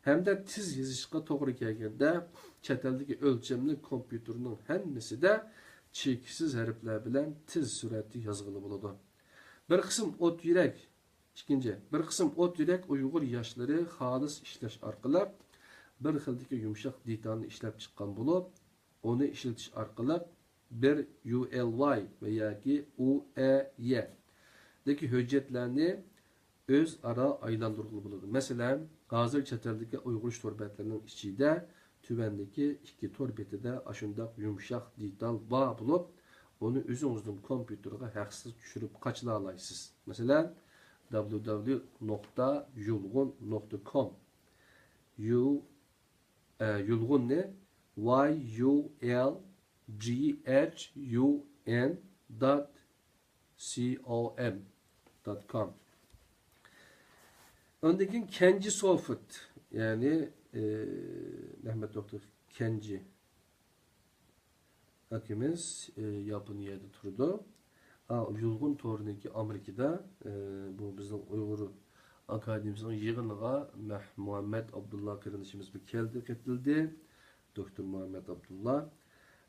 Hamda tiz yozishga to'g'ri kelganda chet eldagi o'lchamli kompyuterning hammasida cheksiz harflar bilan tiz surati yozg'ili bo'ladi. Bir qism o't yurak, ikkinchi, bir qism o't yurak Uyg'ur yoshlari xolis ishlash orqali bir xildagi yumshoq detalni ishlab chiqqan bo'lib, uni ishlatish orqali bir ULY va yoki UEY dagi hujjatlarni öz ara aylandırılı buludu. Mesela hazır çeteldeki Uyghur torbetlerining ichida tuvandagi ikki torbetida ashundaq yumshoq detal bor bo'lib, uni o'zingizning kompyuterga haqsiz tushirib qachila olasiz. Masalan, www.yulgun.com yulgunni yulghun.com. Öndeki Kenji Soft, yani Mehmet Doktor Kenji hakimiz Yaponiye'de turdu. Yulgun toruniki Amerika'da bu bizim Uyghur Akademisi'nin yığınıga Muhammed Abdullah kardeşimiz bir keldi ketildi. Doktor Muhammed Abdullah.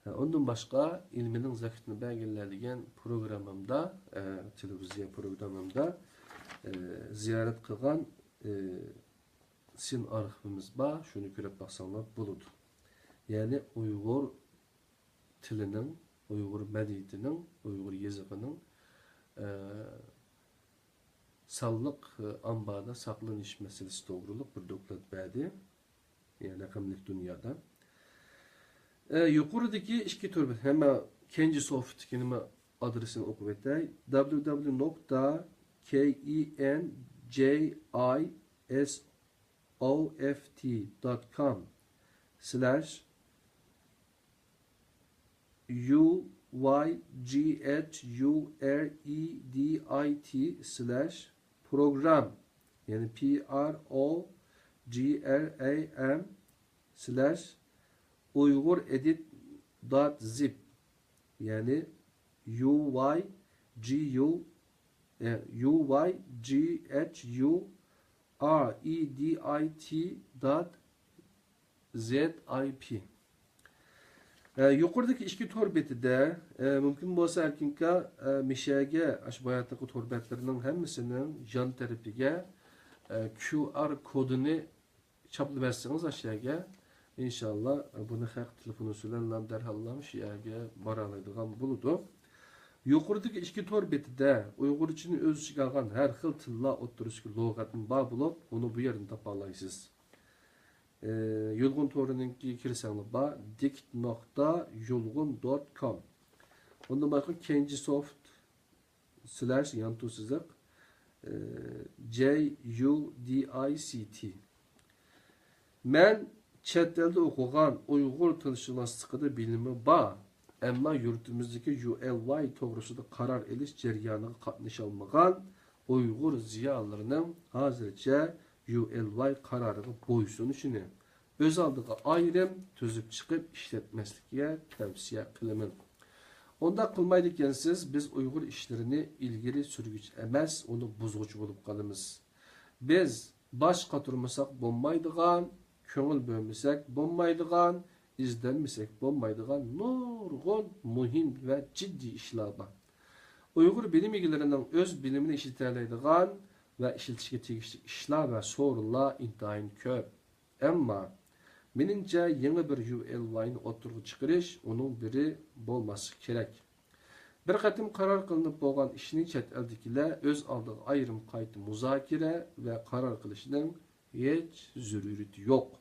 Ondan başka ilminin zakitini belirlediğin programımda, televizyon programımda ziyaret kılgan sin arxivimiz var. Şunu görüp baksanlar buludu. Yani Uyghur tilinin, Uyghur medeniyetinin, Uyghur yazıqının sallık ambada saklanış meselesi doğruluk bir doklat verdi. Yani rakamlık dünyada. Yukarıdaki iki türbe hemen Kenji Soft kelime adresini okuyayım. www.keyghurredit/program yani program/uyghuredit.zip yani uyghuredit.zip. Yukarıdaki iki torbeti de mümkün olsa erkinka mişege aşbayatlıkı torbetlerinin hemmisinin jan tarafiga QR kodunu çaplı verseniz aşağıya inşallah bunu hak telefonu söylenler derhallamış yerge baralaydıgan buludu. Yukarıdaki iki torbeti de Uygur için öz içine algan her xil tilla oturuşki logatın bağ bulup onu bu yerini tapalaysız. Yulgun torununki kirsanlı ba dikt.yulgun.com. Ondan bakın Kenji Soft / yantu sızık JUDICT. Men chet elde okugan Uygur tilşünaslıqıda bilimi ba, emma yurtumuzdaki ULY toğrusunda karar eliş ceryanıga qatnaşa almagan Uygur ziyalarının hazırca ULY kararını boysunuşunu öz aldığı ayrım tüzüp çıkıp işletmesliğe tavsiye kılımın. Onda kılmaydıkensiz biz Uygur işlerini ilgili sürgüç emez, onu buzguç bulup kalımız. Biz baş katırmasak bombaydıgan, köngül bölmesek bombaydıgan, izlenmesek bombaydıgan nurgun, muhim ve ciddi işler var. Uygur bilim ilgilerinden öz bilimini işletileydigan ve işletişke tegişlik işler ve sorular intayın köp. Emma menimce yeni bir ULY'ni oturgu çıkırış onun biri bolması gerek. Bir qatim karar kılınıp bolgan işini chet eldekiler öz aldığı ayrım kayıtı muzakire ve karar kılışının hiç zürürütü yok.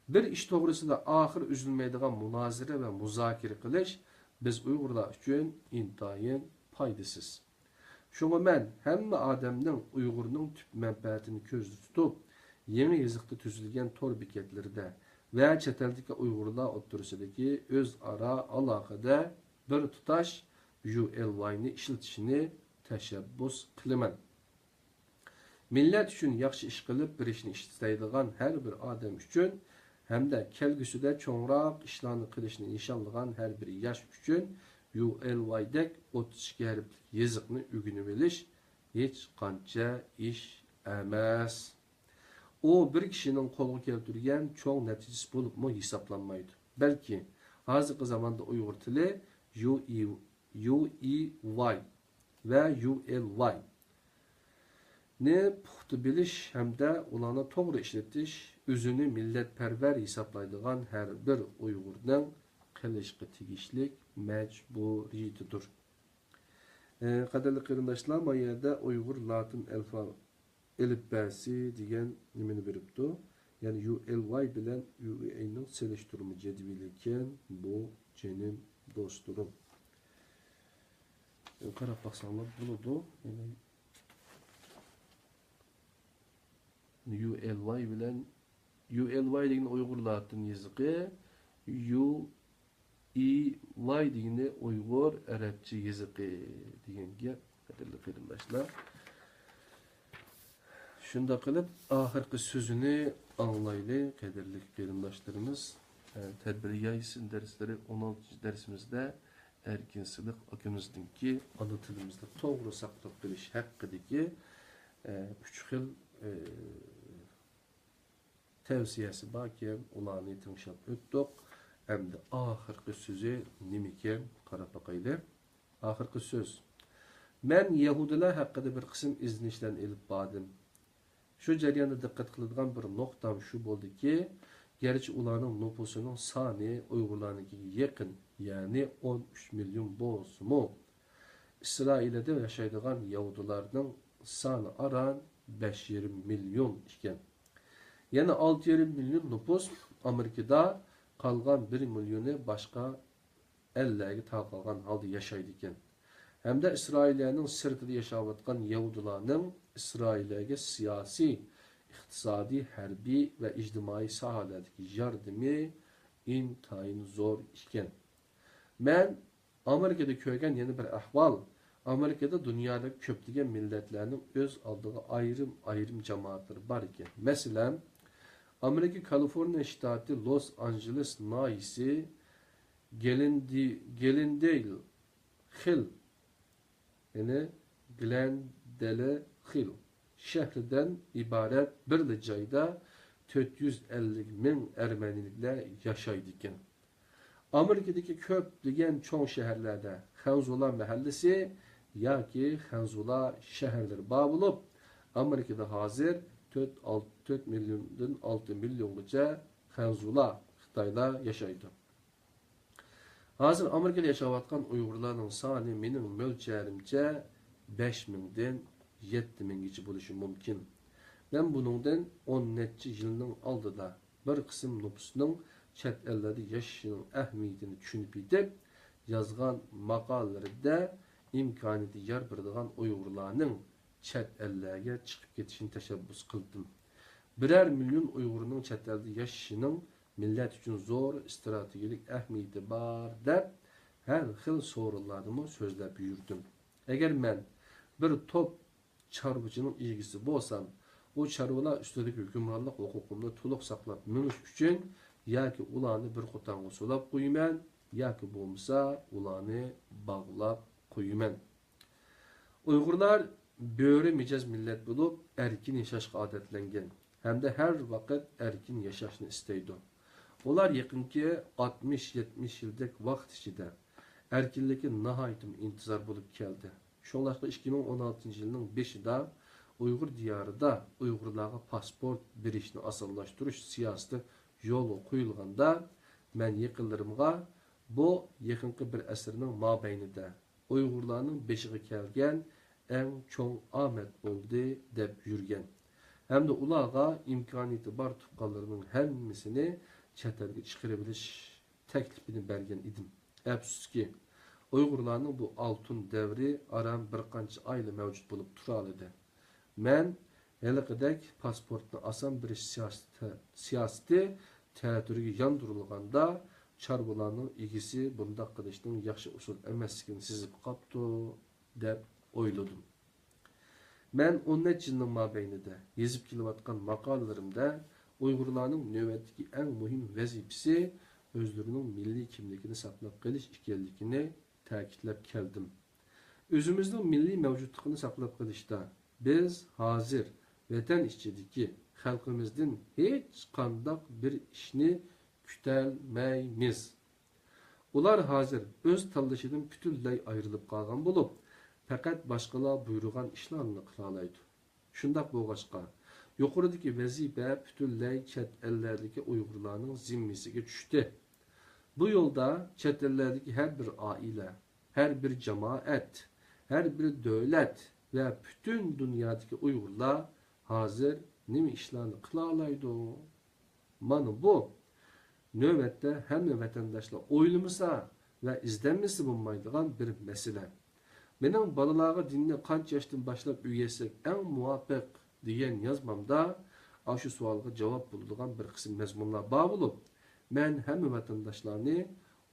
Bir iş toğrusunda ahir üzülmeydiğen münazire ve muzakire kılış biz Uygurlar için intayın faydasız. Şoňa men hemme adamning Uygurning tüp menfaatini közde tutup, yeni ýazykda tüzülgen tor beketlerinde ve çeteldeki Uygurlar oturusidagi öz ara alakada bir tutaş ULY'ni işletişini teşebbüs kılıman. Millet üçün yaxşı iş qılıp bir işini işləydigan her bir adam üçün hamda kelgüsüde çoňrak işlarni qilishni nişanlagan her bir yaş üçün ULY'dek 32 harflik yazıqni ügünüp biliş hiç qancha iş emas. O bir kişinin kolga keltirgen çoğ neticesi bolup mu hesaplanmaydı. Belki hazırkı zamanda Uygur tili UEY ve ULY ne puxta biliş hamda ularni to'g'ri ishlatish o'zini millatparvar hisoblaydigan har bir Uyg'urning qilishga tegishli majburiyatidir. Qadrli qarindoshlar, bu yerda Uyg'ur latin elifbasi degan nimani beribdi. Yani ULY bilan UEY'ning selishtirma jadvali ekan bu jenim do'stlarim. Qarab baqsanglar bo'ladi. ULY bilen ULY degan Uyg'ur latin yazıqı, UEY degan Uyg'ur arabcha yazıqı degan gap. Qadrli qarindoshlar. Şunda qilib oxirgi sözünü anglaylı qadrli qarindoshlarimiz. Tadbiriy isim dersleri 16. dersimizde erkinchilik akimizdinki ana tilimizde to'g'ri saqlab qilish haqidagi 3 xil tavsiyasi borken ularni tinglab o'tdik. Endi oxirgi so'zi nima ekan qarab boqaylik. Oxirgi so'z. Men Yahudilar haqida bir qism izlanishlarni elib bordim. Şu jarayonda diqqat qiladigan bir nuqtam shu bo'ldiki, gerçi ularning nupusining soni Uyg'urlarnikiga yaqin, ya'ni 13 milyon bo'lsa-mu, Isroilda yashaydigan Yahudilarning soni aran 5,5 milyon ekan. Yana 6,5 milyon nüfus Amerikada qalgan 1 milyonu başqa ellerge taqalgan halda yaşaydı ekan. Hem de İsrail'nin sırtında yaşayotgan Yahudilarning İsrail'e siyasi, iqtisadi, harbiy ve ijtimoiy sohalardagi yordami intayin zor ekan. Men Amerikada ko'rgan yana bir ahvol, Amerikada dunyodagi ko'plagan millatlarning o'z oldiga ayrim jamoatlari bor ekan. Masalan, Amerika Kaliforniya shtati Los Angeles nahiyasi Glendale Hill yani Glendale Hill şehrinden ibaret bir joyda 450 bin Ermenilikler yaşaydı ekan. Amerikadaki köplügen çoğ şehirlerde Hanzula mahallesi yoki Hanzula şehirleri bar bulup Amerikada hazır 4 milyondan 6 milyongacha Hanzula Xitoylar yaşaydı. Hazır Amerikada yaşayotgan Uyg'urlarning soni mening mo'lcharimcha 5 mingdan 7 minggacha bo'lishi mumkin. Men buningdan 10 necha yilning oldida bir qism nüfusning chet ellarda yashashining ahamiyatini tushunib yetib, yozgan maqolalarida imkoniyati yer beradigan Uyg'urlarning chet ellarga chiqib ketishini tashabbus qildim. Birer milyon Uyg'urning chet elda yashashining millet üçün zor stratejik ahamiyati bor deb her xil so'rinlarni so'zlab yurdim. Agar men bir top chorvachining egisi bo'lsam, o chorvalar ustidagi hukmronlik huquqimni to'liq saqlab minish uchun yoki ularni bir qo'tanga so'lab qo'yman, yoki bo'lmasa ularni bog'lab qo'yman. Uyg'urlar bo'ri mijoz millat bo'lib, erkin yashashga odatlangan hamda har vaqt erkin yashashni istaydi. Ular yaqinki 60-70 yillik vaqt ichida erkinlikka nihoyatim intizor bo'lib keldi. Şoňlaşqa 2016 yılının 5'ida Uygur diyarida Uygurlarga pasport berişni asonlashtirish siyosati yo'lga qo'yilganda men yaqinlarimga bu yaqinqi bir asrning mobaynida Uygurlarning beshiga kelgan eng cho'ng omad bo'ldi deb yurgan. Hamda ularga imkoniyati bor tuqqanlarning hammasini chet elga chiqarib bilish taklifini bergan edim. Afsuski, Uyg'urlarning bu altın devri aram bir qancha aylı mavjud bo'lib turadi. Men haliqidek pasportni asan bir siyosati teatiriga yondirilganda chorvalarning egisi bundaq qilishning yaxshi usul emasligini sezib qopti deb o'yladim. Men 10 yilning mobaynida yezib kelayotgan maqolalarimda Uyg'urlarning navbatdagi eng muhim vazifasi o'zlarining milliy kimligini saqlab qolish ekanligini ta'kidlab keldim. O'zimizning milliy mavjudligini saqlab qolishda biz hozir vatan ichidagi xalqimizdan hech qanday bir ishni kutalmaymiz. Ular hozir o'z tanlashidan butunlay ayrilib qolgan bo'lib, faqat boshqalar buyurgan ishlarni qila oladi. Shundaq bo'lg'achqa, yuqoridagi vazifa butunlay chet ellardagi Uyg'urlarning zimmasiga tushdi. Bu yo'lda chet ellardagi har bir oila, her bir cemaat, her bir devlet ve bütün dünyadaki Uygurlar hazır nemi işlerini kılalaydı. Mana bu növbette hem vatandaşlar oylamasa ve izlenmesi bulmaydıgan bir mesele. Benim balalarga dinni qancha yaştan başlap üyesek en muvaffaq degan yazmamda şu sualga cevap bulduğum bir kısım mezmunlar bar bulup, men hem vatandaşlarını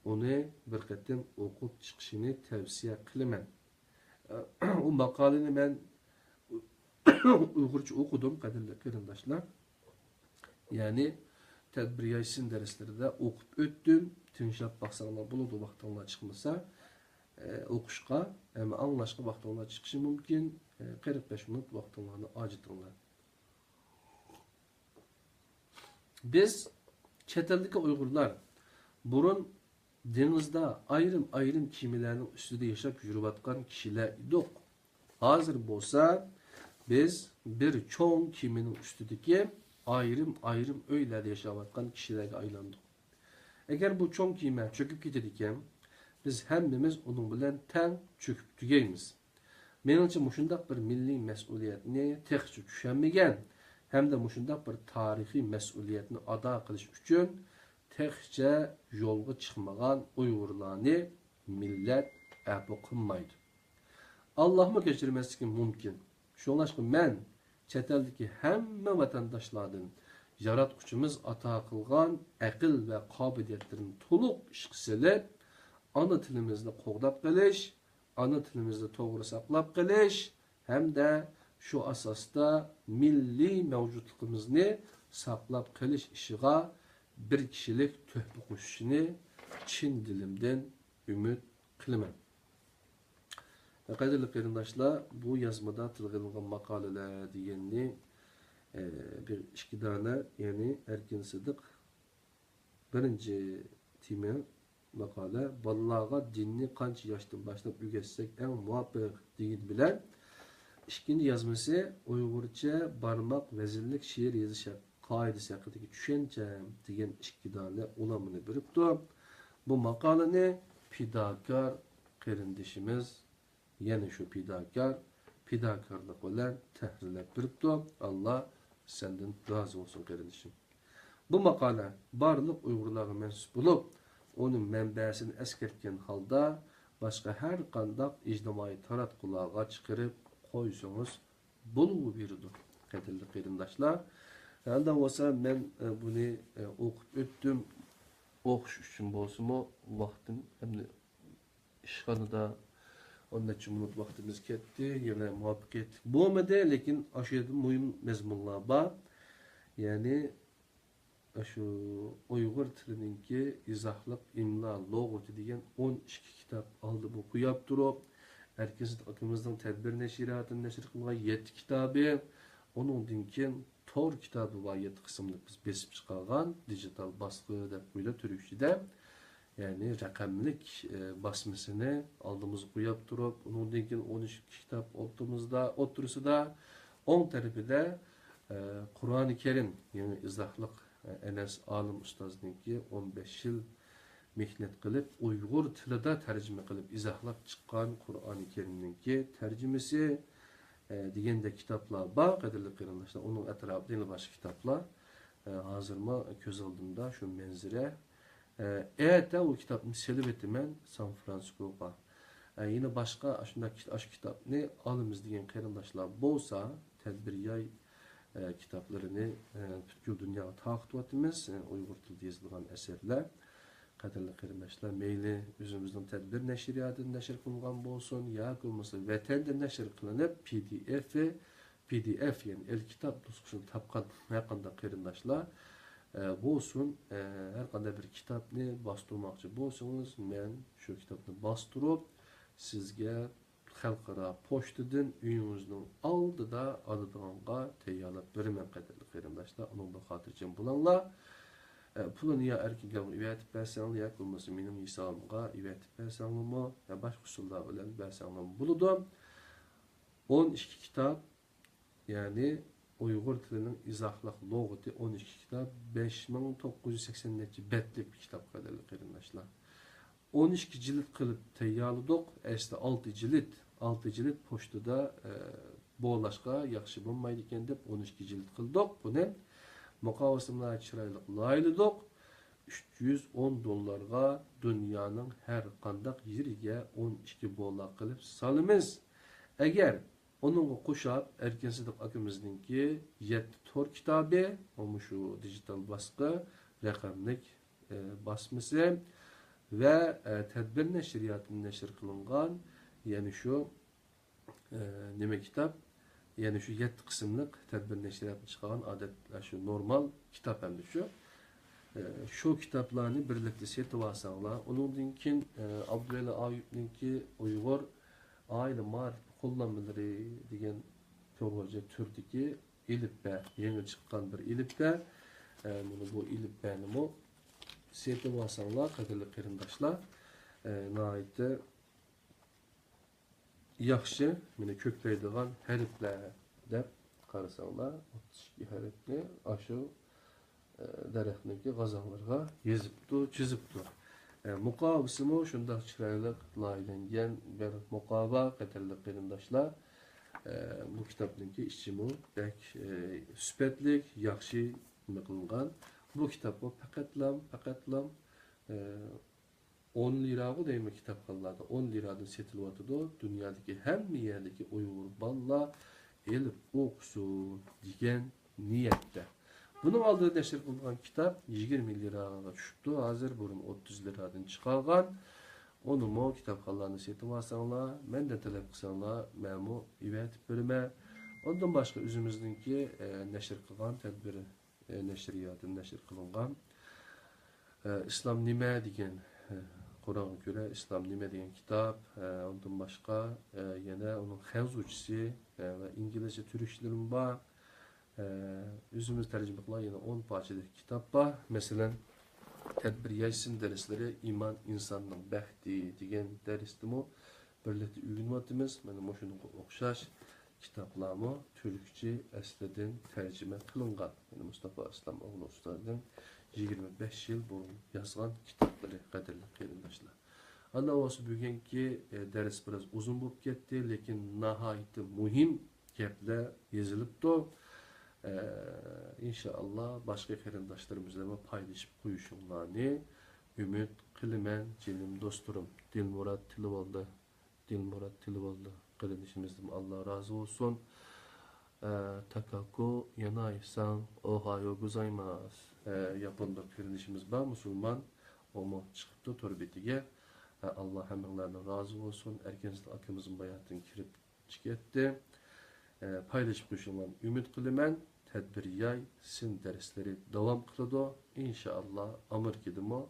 onu bir qatim o'qib chiqishini tavsiya qilaman. O maqolani men Uyg'urcha o'qidim, qadrli qarindoshlar. Ya'ni tadbir yaysin darslarida o'qib o'tdim. Tinglab baqsanglar bo'ladi, vaqtinglar chiqmasa, o'qishga, ama anglashga vaqtinglar chiqishi mumkin. 45 minut vaqtinglarni ajitinglar. Biz chet eldagi Uyg'urlar burun denizde ayrım kimilerinin üstünde yaşap yürüvatkan kişiler idik. Hazır bolsa biz bir çoğun kiminin üstündeki ayrım öylerde yaşavatkan kişilerge aylandık. Eğer bu çoğun kime çöküp giderken biz hemimiz onun bilen ten çöküp tügeyimiz. Menimce muşundak bir milli mesuliyetini tekçe düşenmegen hem de muşundak bir tarihi mesuliyetini ada kılış üçün tekçe yolga çıkmagan Uygurlarni millet əpi qınmaydı. Allah'ımı geçirmesi mümkün. Şolaşkı men çeteldeki hemme vatandaşlardan yaratquchimiz ata qılgan aql ve qabiliyetlerini toluq işqisilik ana tilimizni qo'g'dab qilish, ana tilimizni to'g'ri saqlab qilish hamda shu asosda milliy mavjudligimizni saqlab qilish ishiga bir kişilik töhfə qo'shishini chin dilimden ümid qilaman. Qadrli qarindoshlar, bu yazmada tilga olingan maqolalar deganni bir ikki dona, ya'ni Erkin Sidiq birinchi tema maqola bolalarga dinni qancha yoshdan boshlab o'rgatsak eng muvaffaq degan bilan ikkinchi yazmasi Uyg'urcha barmoq vazirlik she'r yozish qoidasi haqidagi tushuncha degan ikki dona ulamini biribdi. Bu maqolani fidokor qarindishimiz, yana shu fidokorlik bilan tahrirlab biribdi. Alloh sendan rozi bo'lsin qarindishim. Bu maqola barliq Uyg'urlarga mansub bo'lib, onun mənbəsini əskərtgən halda başqa hər qandaq ictimai taratqularga chiqarib qo'ysangiz bo'lib berdi. Qadrli qarindoshlar, anda bo'lsa men buni o'qib o'tdim. O'qish uchun bo'lsa-mu vaqtim hamda ishxonada 10 minut vaqtimiz ketdi. Yana muvaffaqiyat bo'lmadi, lekin o'sha yerda muhim mazmunlar bor. Ya'ni şu Uyghur tilininki izohliq imlo lug'ati degan 12 kitap aldı bu qo'yib turib, Erkin akimizning tadbir nashriyatini nashr qilgan 7 kitobi, uningdan keyin tor kitobi va 7 qismli biz besib chiqargan digital baskı deb qo'yilib turishida, ya'ni raqamlik basmasini oldimizga qo'yib turib, uningdan keyin 13 kitap o'rtasida o'ng tarafida Qur'oni Karim, ya'ni izohliq Enes Alim Ustaz'ınki 15 yıl mehnat qilib Uyghur tilida tarjima qilib izohlab chiqqan Qur'oni Karimninki tarjimasi deganda kitoblar bor, qadrli qarindoshlar. Uning atrofida boshqa kitoblar hozirma ko'z oldimda shu manzara. Erta u kitobni selib etaman San Fransiskoga. Yine başka aş kitapni alımız degan qarindoshlar bolsa, tadbiriyay kitaplarını bütün dünyaya taqtıvatımız, Uyghur tilida yazılgan eserler. Qadirli qarindoshlar, meyli özümüzün tadbir nashriyatida nashr qilingan bolsun, ya bo'lmasa vatanda nashr qilinib PDF yani el kitap nusxasini tapqan har qanday qarindoshlar bolsun, her qanday bir kitapni bastırmoqchi bolsangiz, men shu kitapni bastırib sizga xalqaro pochtadan uyingizning oldida oladiganga tayyorlab beraman qadirli qarindoshlar. Uningga xotirjam bo'linglar. Pulini ya erkekler üretip bersanglar, ya bo'lmasa mening hisobimga üretip bersanglarmi, ya boshqa usullar bilan bersanglar bo'ladi. 12 kitap, yani Uyghur tilinin izohliq lug'ati 12 kitap, 5980 betlik bir kitap qadirli qarindoshlar. 12 cilit qilib tayyorladik. Aslida 6 cilit pochtada bo'lashqa yaxshi bo'lmaydi ekan deb 12 cilit qildik. Buni muqovasımlar chiroyli layladik. $310 dünyanın her qandaq yeriga 12 bo'la qilib salimiz. Agar onunla qo'shib Erkin Sidiq akamizningki 7 tor kitobi, ama şu dijital baskı, raqamlik basması ve tadbir nashriyatının nashr qilingan, yani şu nima kitap, yani şu 7 qismlik tadbir nashriyatini chiqargan odatlar, şu normal kitap hem de şu kitaplarni birlikte setib olsanglar, undan keyin Abdulla Ayubninki Uyg'ur aile ma'rif qo'llanmalari degan to'g'richa turdagi ilibba, yangi chiqqan bir ilibba. Bunu bu ilibbani mo setib olsanglar, qadirli qarindoshlar, nihoyatda yaxshi, meni ko'paydigan harflar deb qarasanglar, 32 harfni ashu daraxtniki g'azonlarga yezibdi, chizibdi. Muqovasimi shunday chiroyli laylangan bir muqova qadirli qarindoshlar. Bu kitobniki ichimi bek sifatlik, yaxshi nima qilingan. Bu kitobni faqatlam 10 liraga deymi kitapxonlarda 10 liradan setilyotidi. Dunyodagi hamma yerdagi Uyg'ur bolalar elib o'qisin degan niyatda. Bunun aldığı nashr qilingan kitap 20 liraga tushibdi. Hozir burun 30 liradan chiqargan. Onu mo kitapxonlarni setib olsanglar, mendan talab qilsanglar, men mo ivetib beraman. Ondan boshqa o'zimizningki nashr qilgan tadbir nashriyatini nashr qilingan İslam nima degan, Qur'onga ko'ra İslam nima degan kitap, ondan boshqa yana uning xavzuvchisi va inglizcha turishlarim bor. Özümüz tercüme kılan yine 10 parçalık kitap var. Mesela tedbir yaşsın dersleri iman insanın bəxti degan dersdimi birlikte üyünmatımız. Benim hoşunun okşaş kitaplarımı Türkçe əslidin tercüme kılıngan. Yani Mustafa Aslam oğlu ustadın 25 yıl bu yazılan kitapları qadirli qarindoshlar. Allah olsun bugünkü ders biraz uzun bulup gitti, lekin nahayeti muhim gaplar yazılıptı. İnşallah başka qarindoshlarımızla paylaşıp qo'yishinglarni ümid qilaman. Canım dosturum, Dilmurod Tilivoldi qarindishimizdan Allah razı olsun. Takaku yanaysan ohayo gozaimasu. Yaponda qarindishimiz bor, musulmon, omo chiqibdi to'rbetiga. Allah hammalardan razı olsun. Erkin Sidiq akamizning bayatdan kirib chiqdi. Paylaşıp qo'yishinglarni ümid qilaman. Tedbiriyay sin dersleri devam kıldı. İnşallah Amerika'da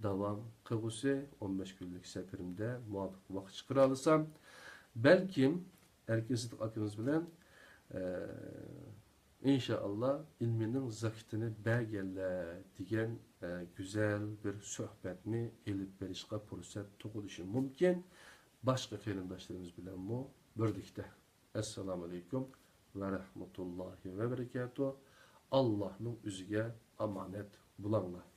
devam kılgısı 15 günlük seferimde muvaffak vakit çıkaralısam belki Erkin Sidiq akımız bilen inşallah ilminin zakitini belgelle diyen güzel bir sohbetini elip verişka fırsat tuguluşu mümkün. Başka qarindoshlarimiz bilen mu birlikte. Esselamu aleyküm ve rahmetullahi ve berekatuhu. Allah'ın üzüge amanet bulanlar.